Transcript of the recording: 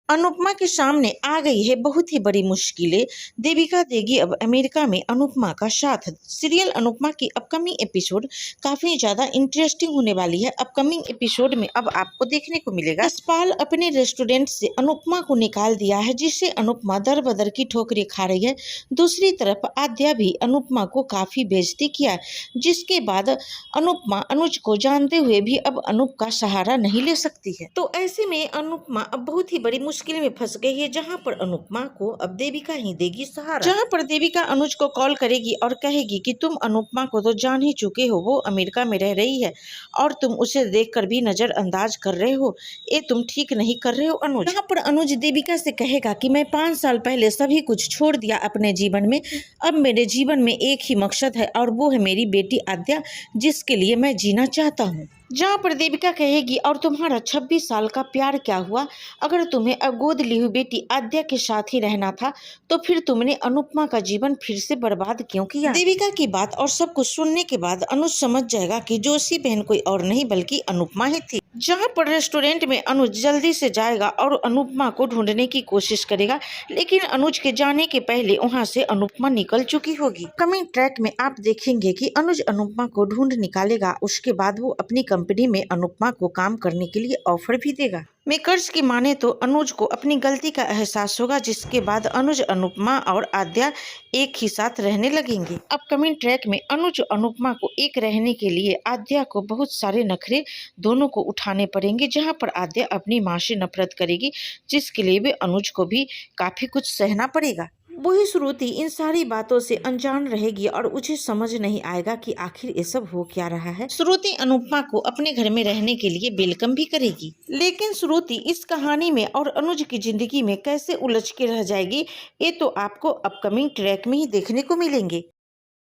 अनुपमा के सामने आ गई है बहुत ही बड़ी मुश्किलें। देविका देगी अब अमेरिका में अनुपमा का साथ। सीरियल अनुपमा की अपकमिंग एपिसोड काफी ज्यादा इंटरेस्टिंग होने वाली है। अपकमिंग एपिसोड में अब आपको देखने को मिलेगा यशपाल अपने रेस्टोरेंट से अनुपमा को निकाल दिया है, जिससे अनुपमा दर बदर की ठोकरें खा रही है। दूसरी तरफ आद्या भी अनुपमा को काफी बेइज्जती किया है, जिसके बाद अनुपमा अनुज को जानते हुए भी अब अनुप का सहारा नहीं ले सकती है। तो ऐसे में अनुपमा अब बहुत ही बड़ी मुश्किल में फंस गई है, जहां पर अनुपमा को अब देविका ही देगी सहारा। जहां पर देविका अनुज को कॉल करेगी और कहेगी कि तुम अनुपमा को तो जान ही चुके हो, वो अमेरिका में रह रही है और तुम उसे देखकर भी नजरअंदाज कर रहे हो। ये तुम ठीक नहीं कर रहे हो अनुज। यहाँ पर अनुज देविका से कहेगा कि मैं 5 साल पहले सभी कुछ छोड़ दिया अपने जीवन में। अब मेरे जीवन में एक ही मकसद है और वो है मेरी बेटी आद्या, जिसके लिए मैं जीना चाहता हूँ। जहाँ पर देविका कहेगी और तुम्हारा 26 साल का प्यार क्या हुआ? अगर तुम्हें गोद ली हुई बेटी आद्या के साथ ही रहना था तो फिर तुमने अनुपमा का जीवन फिर से बर्बाद क्यों किया? देविका की बात और सब कुछ सुनने के बाद अनुज समझ जाएगा कि जोशी बहन कोई और नहीं बल्कि अनुपमा ही थी। जहाँ पर रेस्टोरेंट में अनुज जल्दी से जाएगा और अनुपमा को ढूंढने की कोशिश करेगा, लेकिन अनुज के जाने के पहले वहाँ से अनुपमा निकल चुकी होगी। कमिंग ट्रैक में आप देखेंगे कि अनुज अनुपमा को ढूंढ निकालेगा, उसके बाद वो अपनी कंपनी में अनुपमा को काम करने के लिए ऑफर भी देगा। मेकर्स की माने तो अनुज को अपनी गलती का एहसास होगा, जिसके बाद अनुज अनुपमा और आद्या एक ही साथ रहने लगेंगे। अपकमिंग ट्रैक में अनुज अनुपमा को एक रहने के लिए आद्या को बहुत सारे नखरे दोनों को उठाने पड़ेंगे, जहां पर आद्या अपनी माँ से नफरत करेगी, जिसके लिए भी अनुज को भी काफी कुछ सहना पड़ेगा। वही श्रुति इन सारी बातों से अनजान रहेगी और उसे समझ नहीं आएगा कि आखिर ये सब हो क्या रहा है। श्रुति अनुपमा को अपने घर में रहने के लिए वेलकम भी करेगी, लेकिन श्रुति इस कहानी में और अनुज की जिंदगी में कैसे उलझ के रह जाएगी, ये तो आपको अपकमिंग ट्रैक में ही देखने को मिलेंगे।